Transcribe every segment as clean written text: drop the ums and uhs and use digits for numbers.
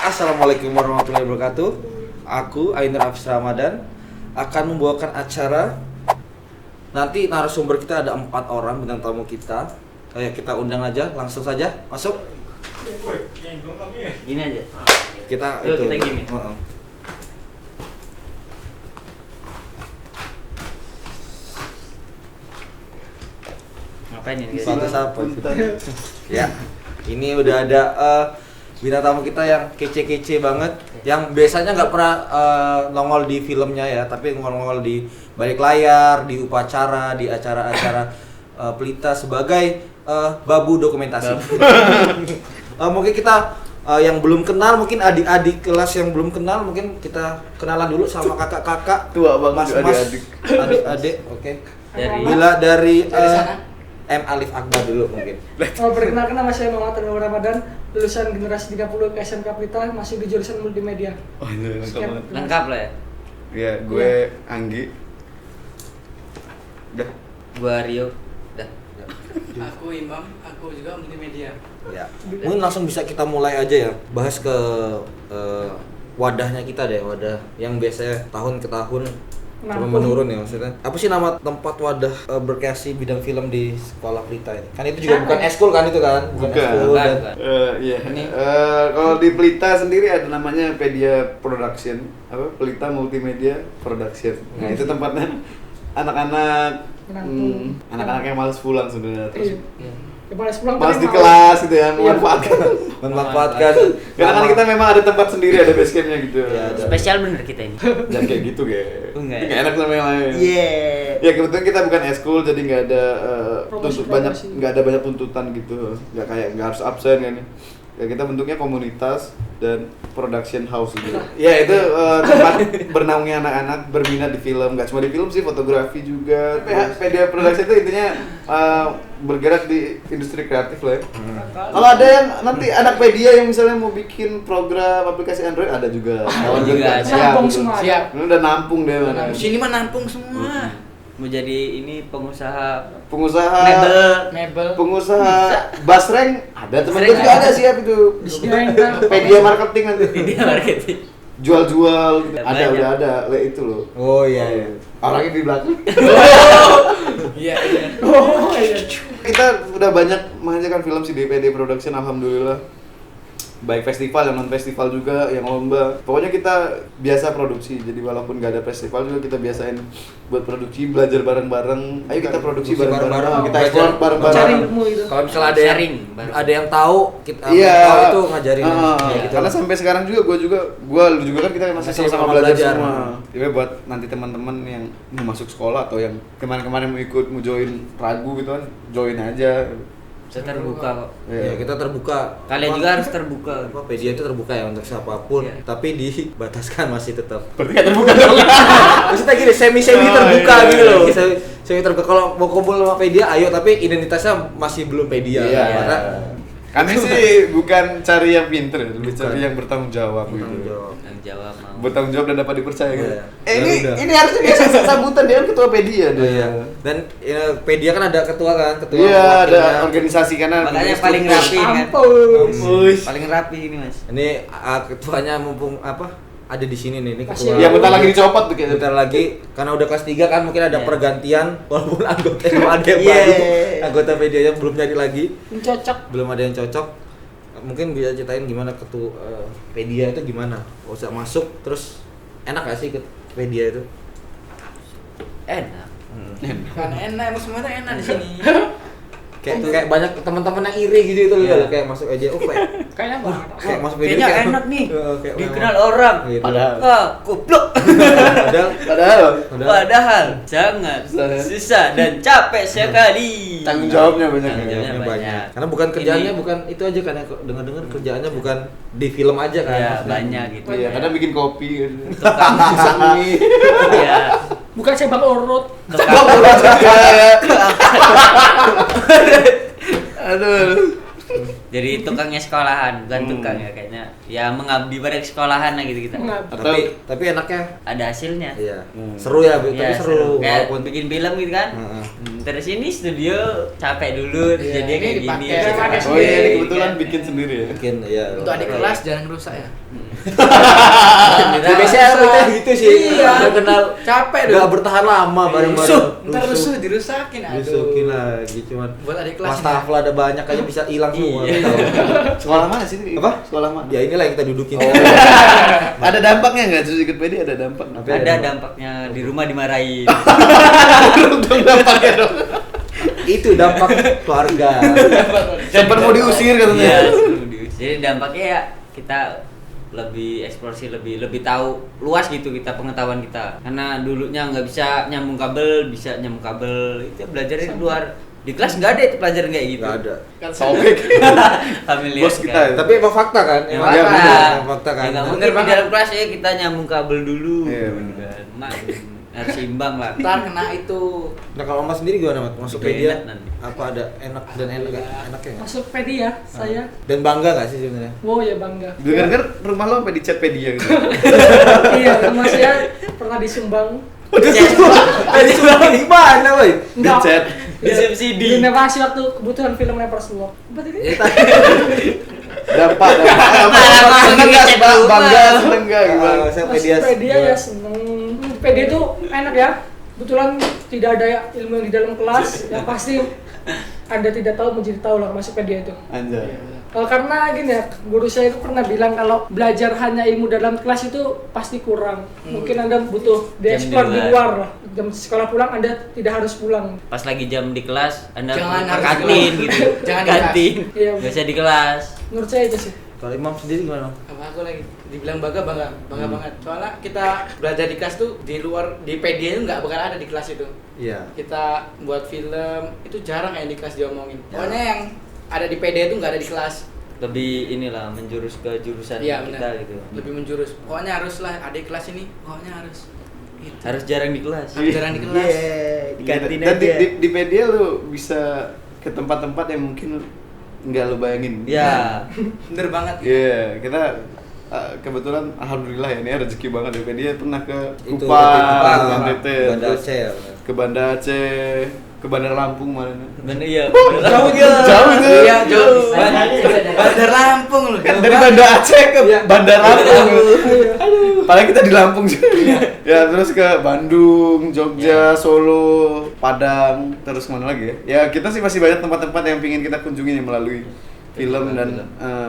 Assalamualaikum warahmatullahi wabarakatuh. Aku Ainur Hafiz Ramadan akan membawakan acara. Nanti narasumber kita ada 4 orang bintang tamu kita. Kita undang aja, langsung saja masuk. Gini aja. Kita Gini. Ngapain ini guys? Pantas apa? Ya, ini udah ada bintang tamu kita yang kece-kece banget, yang biasanya nggak pernah nongol di filmnya ya, tapi nongol di balik layar, di upacara, di acara-acara Pelita sebagai babu dokumentasi. Mungkin kita yang belum kenal, mungkin adik-adik kelas yang belum kenal, mungkin kita kenalan dulu sama kakak-kakak, tua banget mas-mas, adik-adik, oke. Bila dari M. Alif Akbar dulu mungkin. Perkenalkan nama saya Muhammad Anwar Ramadan, lulusan generasi 30 ke SMK Pelita, masih di jurusan multimedia. Oh ini Lengkap lah ya. Ya, gue Anggi. Udah. Gua Rio. Dah. Aku Imam, aku juga multimedia. Ya. Mungkin langsung bisa kita mulai aja ya, bahas ke wadahnya kita deh, wadah yang biasanya tahun ke tahun cuma menurun ya maksudnya. Apa sih nama tempat wadah berkreasi bidang film di sekolah Pelita ini? Kan itu juga bukan eskul kan itu kan? Bukan. Eskul dan Iya. Ini. Kalau di Pelita sendiri ada namanya Pedia Production, Pelita Multimedia Production. Nah, itu tempatnya anak-anak anak-anak yang malas pulang sebenarnya. Terus malas di kelas gitu ya, memanfaatkan. Karena kan kita memang ada tempat sendiri, ada base campnya gitu. Iya, ada. Spesial bener kita ini. Jangan kayak gitu, guys. Enggak. Nggak enak sama yang lain. Yeah. Ya kebetulan kita bukan eskul, jadi nggak ada Promosi. nggak ada banyak tuntutan gitu, nggak harus absen kan. Ya kita bentuknya komunitas dan production house gitu. Ya itu tempat bernaungnya anak-anak berminat di film, nggak cuma di film sih, fotografi juga. Media production itu intinya bergerak di industri kreatif lah ya. Kalau ada yang nanti anak media yang misalnya mau bikin program aplikasi Android, ada juga. Kawan juga siap, nampung betul. semua. Siap. Ini udah nampung deh mana. Sini mah nampung semua. Mau jadi ini pengusaha Mebel. pengusaha basreng ada, teman gue juga ada siap itu. Disediain kan. Media marketing nanti. media marketing. Jual-jual gitu. Ada Banyak. udah ada itu loh. Oh iya. Orangnya di belakang. Iya. Oh iya. Kita udah banyak menghasilkan film sih di PD Production, alhamdulillah. Baik festival yang non festival juga, yang lomba. Pokoknya kita biasa produksi. Jadi walaupun nggak ada festival juga kita biasain buat produksi, belajar bareng-bareng. Ayo kita produksi bareng-bareng. Kita ekspor bareng-bareng. Cari ilmu itu. Kalau misalnya ada yang Sharing bareng. ada yang tahu, kita Iya. tahu itu ngajarin. Kayak gitu. Karena sampai sekarang juga lu juga kan kita masih Masih sama-sama sama belajar belajar. semua. Jadi buat nanti teman-teman yang mau masuk sekolah atau yang kemarin-kemarin mau join ragu gitu kan, join aja. Saya terbuka kok. Ya, kita terbuka. Kalian juga harus terbuka. Pedia itu terbuka ya untuk siapapun, Iya. tapi dibataskan masih tetap. Berarti nggak terbuka dong. Maksudnya gini, semi terbuka iya, gitu loh. iya. Semi terbuka. Kalau mau kumpul sama Pedia, ayo, tapi identitasnya masih belum Pedia. Iya. Karena Kami sih bukan cari yang pinter, lebih Bukan. cari yang bertanggung jawab Tanggung gitu. jawab. Yang jawab mau. Bertanggung jawab dan dapat dipercaya kan. Iya. Ini Ya udah. ini harusnya dia sambutan, dia kan ketua Pedia dia. Iya. Dan Pedia kan ada ketua kan, ketua. Iya, ada wakilnya. organisasi karena Makanya paling rapi kan. Ampun. Paling rapi ini Mas. Ini ketuanya mumpung ada di sini nih, ini ketua. Ya bentar lagi dicopot tuh kayaknya. Bentar lagi, karena udah kelas 3 kan mungkin ada Iya. pergantian, walaupun anggota ada yang Iya. baru, anggota Pedia belum jadi lagi, Cocok. belum ada yang cocok. Mungkin bisa ceritain gimana ketua Pedia itu gimana? Usah masuk terus enak gak sih ke Pedia itu? Enak. Kan enak, emang semuanya enak di sini. Kayak banyak teman-teman yang iri gitu itu Iya. kayak masuk aja, Kayaknya banget. kayak masuk Pedia Kayaknya kayak- enak nih. kayak Dikenal orang. gitu. Padahal Goblok. Padahal Padahal sangat susah dan capek sekali. tanggung jawabnya banyak. Tanggung jawabnya banyak. banyak. Karena bukan kerjaannya Ini- bukan itu aja kan, dengar-dengar kerjaannya bukan di film aja kan. Iya, maksudnya. banyak gitu. Iya, karena bikin kopi kan. Tukang Iya. Bukan saya bang urut. Aduh. Jadi Jadi tukangnya sekolahan, bukan tukang ya kayaknya. Ya mengabdi pada sekolahan lah gitu kita. Tapi enaknya Ada hasilnya. iya. Seru ya, tapi Ya, seru. Kayak Walaupun bikin film gitu kan. Heeh. Terus ini studio capek dulu, terus Iya, jadi kayak ini gini. dipakai. terus Pakai Oh iya, ini kan. kebetulan bikin sendiri ya. bikin ya. Untuk adik kelas jangan rusak ya. Ya, biasanya kita gitu sih. Iya. Udah kenal Capek Gak dong. bertahan lama bareng-bareng. Ntar rusuh dirusakin aduh. Disukin lagi cuman. Buat adik kelas. Wastafel ada banyak aja bisa hilang semua. Iya. Sekolah mana sih? Apa? Sekolah mana? Ya inilah yang kita dudukin. Ada dampaknya nggak? Terus ikut PD ada dampak. Ada dampaknya di rumah dimarahin. dampaknya dong. Itu dampak keluarga. Sempat mau diusir Iya, katanya. jadi dampaknya ya kita lebih eksplorasi, lebih tahu luas gitu kita pengetahuan kita. Karena dulunya nggak bisa nyambung kabel, bisa nyambung kabel itu belajar di luar. Di kelas nggak ada itu pelajaran kayak gitu. Nggak ada. Sobek. Kami lihat Bos kita kan. ya. Tapi emang fakta kan? Ya, Emang fakta. emang fakta kan. Ya, nggak Nah, mungkin di dalam kelas ya kita nyambung kabel dulu. Iya, gitu kan. Mak, harus imbang lah. Ntar kena itu. Nah kalau Mas sendiri gimana Mat? Masuk Lebih media enak nanti. apa ada enak dan enak nggak? Enaknya nggak? Masuk pedia saya. Dan bangga nggak sih sebenarnya? Wow ya bangga. Dengar-dengar rumah lo sampai dicat pedia gitu. Iya, rumah saya pernah disumbang. Jadi sudah gimana, boy? Dicat. Disubsidi. Diinovasi waktu kebutuhan film Nepers Walk. Apa tadi? Dampak. Seneng nggak, Pak? Bangga, seneng nggak gimana? Saya Masuk media. pedia ya seneng. Pedia itu enak ya. Kebetulan tidak ada ilmu yang di dalam kelas. Yang pasti Anda tidak tahu menjadi tahu lah masuk pedia itu. Anjay. Karena gini ya, guru saya itu pernah bilang kalau belajar hanya ilmu dalam kelas itu pasti kurang. Mungkin Anda butuh dieksplor Jam di di luar lah. Jam sekolah pulang Anda tidak harus pulang. Pas lagi jam di kelas, Anda Jangan ke harus kantin di kelas. gitu. Jangan di kantin. Iya. Biasa di kelas. Menurut saya itu sih. Kalau Imam sendiri gimana? Apa aku lagi dibilang bangga banget. Soalnya kita belajar di kelas tuh di luar di PD itu nggak bakal ada di kelas itu. Iya. Kita buat film itu jarang yang di kelas diomongin. Pokoknya yang ada di PD itu nggak ada di kelas. Lebih inilah menjurus ke jurusan Iya kita benar. gitu. Lebih menjurus. Pokoknya haruslah ada di kelas ini. Pokoknya harus. Gitu. Harus jarang di kelas. Harus jarang di kelas. Di kantin Dan aja. di media lu bisa ke tempat-tempat yang mungkin nggak lu bayangin. Ya. Bener banget. Iya, kita kebetulan alhamdulillah ya ini rezeki banget ya. Dia pernah ke Itu Kupang, NTT, Banda terus Aceh ya. benar. ke Banda Aceh, ke Bandar Lampung mana? Bener iya. Jauh itu. Iya, jauh. Bandar Lampung loh. Kan dari Banda Aceh ke Bandar Lampung. Paling kita di Lampung sih. Ya terus ke Bandung, Jogja, Solo, Padang, terus mana lagi ya? Ya kita sih masih banyak tempat-tempat yang pingin kita kunjungi nih melalui film dan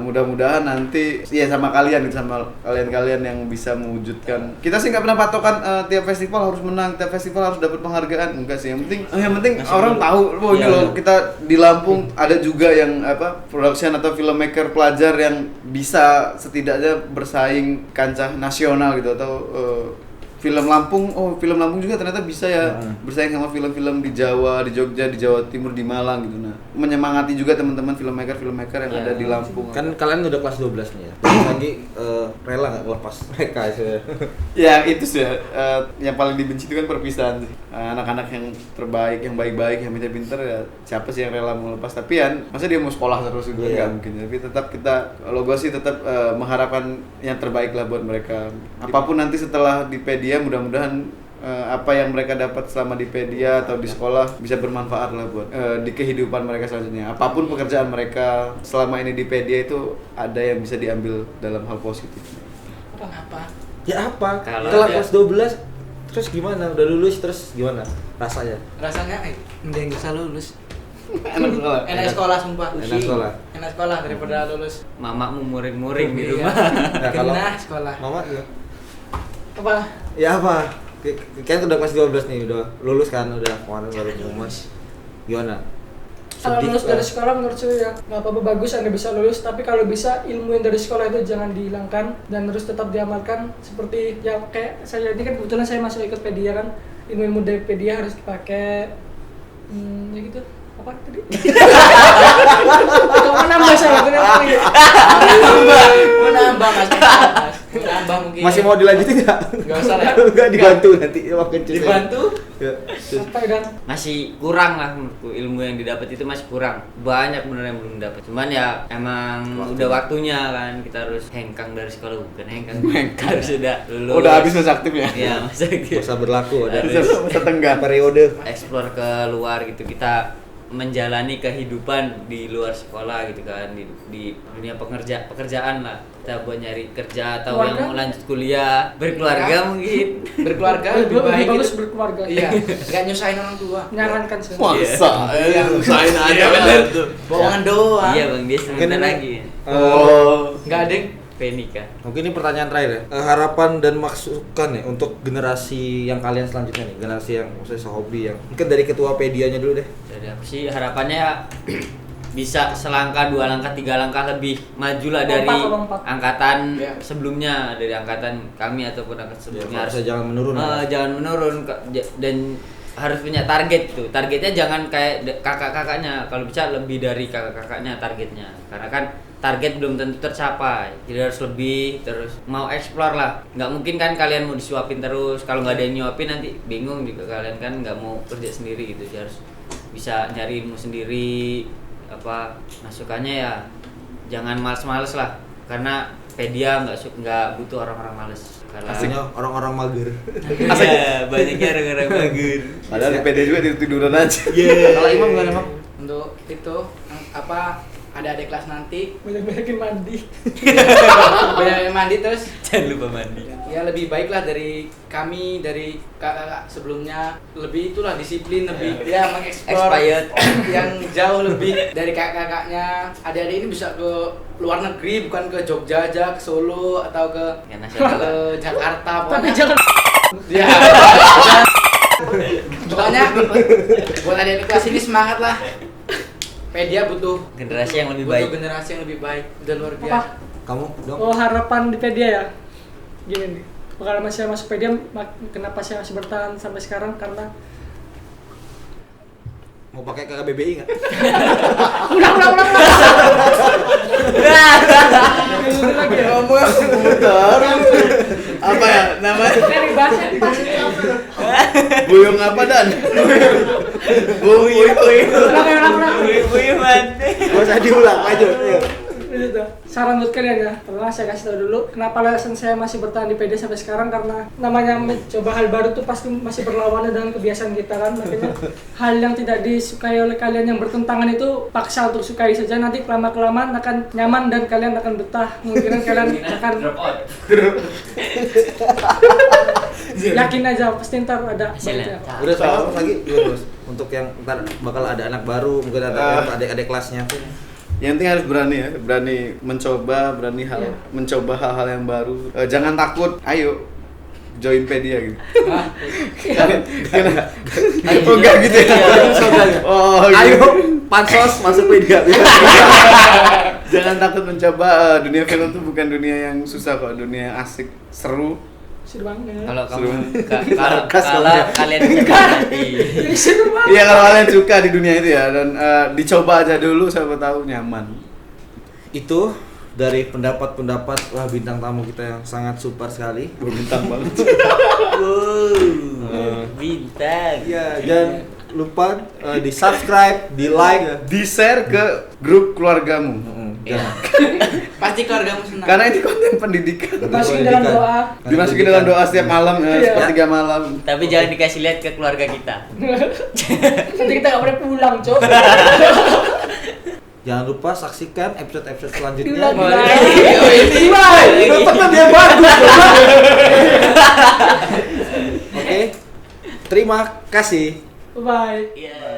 mudah-mudahan nanti ya sama kalian gitu, sama kalian-kalian yang bisa mewujudkan. Kita sih nggak pernah patokan tiap festival harus menang, tiap festival harus dapat penghargaan, enggak sih. Yang penting Masih orang dulu. tahu, oh ini Iya, loh iya. kita di Lampung ada juga yang apa production atau filmmaker pelajar yang bisa setidaknya bersaing kancah nasional gitu atau film Lampung juga ternyata bisa ya bersaing sama film-film di Jawa, di Jogja, di Jawa Timur, di Malang gitu. Nah, menyemangati juga teman-teman filmmaker yang Ya. ada di Lampung. Kan kalian udah kelas 12 nih ya. Terus lagi rela nggak lepas mereka sih? Ya itu sih yang paling dibenci itu kan perpisahan sih. Anak-anak yang terbaik, yang baik-baik, yang pintar-pintar ya siapa sih yang rela mau lepas? Tapi kan masa dia mau sekolah terus itu kan Iya. nggak mungkin. Tapi tetap kita, kalau gue sih tetap mengharapkan yang terbaik lah buat mereka. Apapun nanti setelah di Pedia, mudah-mudahan apa yang mereka dapat selama di Pedia atau di sekolah bisa bermanfaat lah buat di kehidupan mereka selanjutnya. Apapun pekerjaan mereka selama ini di Pedia itu ada yang bisa diambil dalam hal positif. Apa? Ya apa? Kalau Kelas dia- kelas 12 terus gimana? Udah lulus terus gimana rasanya? Rasanya mending gak usah lulus. Enak sekolah. Enak sekolah sumpah. Enak sekolah. Enak sekolah daripada lulus. Mamakmu muring-muring di Iya. rumah. Nah, kalau Genah sekolah. Mama ya. Apa? Ya apa? Kan udah kelas 12 nih, udah lulus kan, udah kemarin baru lulus. Gimana? Kalau Sedih lulus kah? dari sekolah menurut saya ya nggak apa-apa, bagus Anda bisa lulus, tapi kalau bisa ilmu yang dari sekolah itu jangan dihilangkan dan harus tetap diamalkan. Seperti ya kayak saya ini kan kebetulan saya masuk ikut pedia kan, ilmu-ilmu dari pedia harus dipakai. Ya gitu. Apa tadi? Kok menambah saya kenapa lagi? Menambah mas. Menambah nambah mungkin. Masih mau dilanjutin nggak? Nggak usah lah. Nggak dibantu nanti makin cus. Dibantu? Ya. Cus. Sampai dan Masih kurang lah menurutku, ilmu yang didapat itu masih kurang. Banyak bener yang belum dapat. Cuman ya emang udah waktunya kan kita harus hengkang dari sekolah, bukan hengkang. Harus udah lulus. Udah habis masa aktif ya? Iya, masa gitu. Masa berlaku ada Masa tenggang. periode. Explore ke luar gitu, kita menjalani kehidupan di luar sekolah gitu kan, di dunia pekerjaan lah, kita buat nyari kerja atau Keluarga? yang mau lanjut kuliah, berkeluarga mungkin. Berkeluarga lebih lebih baik bagus gitu. berkeluarga. Iya, nggak nyusahin orang tua. Nyarankan sih. Masa? Iya. Usahain aja Iya, bener bener. tuh. Bohongan doang. Iya bang, dia Mungkin sebentar ini- lagi. Oh. Nggak ada. Penika. Mungkin ini pertanyaan terakhir ya. Harapan dan masukan ya untuk generasi yang kalian selanjutnya nih, generasi yang maksudnya sehobi yang mungkin dari ketua pedianya dulu deh. Dari aku sih harapannya ya bisa selangkah, 2 langkah, 3 langkah lebih maju lah dari Lompat. angkatan Iya. sebelumnya, dari angkatan kami ataupun angkatan sebelumnya. Harusnya jangan menurun. ya. Jangan menurun dan harus punya target tuh. Targetnya jangan kayak kakak-kakaknya. Kalau bisa lebih dari kakak-kakaknya targetnya. Karena kan target belum tentu tercapai. Jadi harus lebih, terus mau explore lah. Nggak mungkin kan kalian mau disuapin terus. Kalau nggak ada yang nyuapin nanti bingung juga kalian kan, nggak mau kerja sendiri gitu. Jadi harus bisa nyari ilmu sendiri. Apa masukannya ya jangan males-males lah. Karena pedia nggak butuh orang-orang males. Karena Aslinya orang-orang mager. iya, banyaknya orang-orang bagus. Padahal di PD juga tiduran aja. Kalau Imam gimana Imam? Untuk itu apa ada adik kelas nanti Banyak-banyakin mandi. banyak yang mandi terus Jangan lupa mandi. ya lebih baik lah dari kami, dari kakak sebelumnya, lebih itulah disiplin, lebih ya mengeksplor Expired. yang jauh lebih dari kakak-kakaknya. Adik-adik ini bisa ke luar negeri, bukan ke Jogja aja, ke Solo atau ke Ya nasional. ke Jakarta Tapi pokoknya. jangan Ya. Pokoknya buat adik-adik kelas ini semangat lah. Pedia butuh Generasi yang lebih butuh baik. generasi yang lebih baik, udah luar apa? biasa. Kamu dong. Oh, harapan di pedia ya. Gini nih. Kalau masih masuk pedia, kenapa saya masih bertahan sampai sekarang? Karena Mau pakai KKBBI nggak? ulang. Ulang lagi ya. Muter. Apa ya namanya? Kan dibahasnya pas ini. Buyung apa dan? Buyung. Ulang. Ibu mati. Gak usah diulang, aja. Ayo. Itu saran buat kalian ya. Pertama saya kasih tahu dulu kenapa alasan saya masih bertahan di PD sampai sekarang, karena namanya mencoba hal baru tuh pasti masih berlawanan dengan kebiasaan kita kan. Makanya hal yang tidak disukai oleh kalian yang bertentangan itu paksa untuk sukai saja, nanti kelamaan akan nyaman dan kalian akan betah. Mungkin kalian akan Drop out. yakin aja pasti ntar ada Hasilnya. baiknya. Udah tahu lagi gimana Bos? Untuk yang ntar bakal ada anak baru, mungkin ada adik-adik kelasnya. Yang penting harus berani ya, berani mencoba, Iya. mencoba hal-hal yang baru. Jangan takut, ayo join pedia gitu. Oh enggak gitu ya. Oh, Ayo gitu. pansos masuk media. Jangan takut mencoba. Dunia film tuh bukan dunia yang susah kok, dunia yang asik, seru. Seru banget. Kalau kamu Seru. kalau Sarkas kalau kamu. kalian bisa berhati. Ini seru banget. Iya kalau kalian suka di dunia itu ya, dan dicoba aja dulu, siapa tahu nyaman. Itu dari pendapat-pendapat wah bintang tamu kita yang sangat super sekali. Berbintang banget. Bintang. Iya, jangan lupa di subscribe, di like, Di share ke grup keluargamu. jangan. Pasti keluargamu senang. Karena ini konten pendidikan. Masukin dalam doa. Dimasukin dalam doa setiap malam, Iya. sepertiga malam. Tapi jangan dikasih lihat ke keluarga kita. Nanti kita nggak boleh pulang, Cok. Jangan lupa saksikan episode-episode selanjutnya. Diulang, Tetap dia bagus. Oke. Terima kasih. Bye. Iya.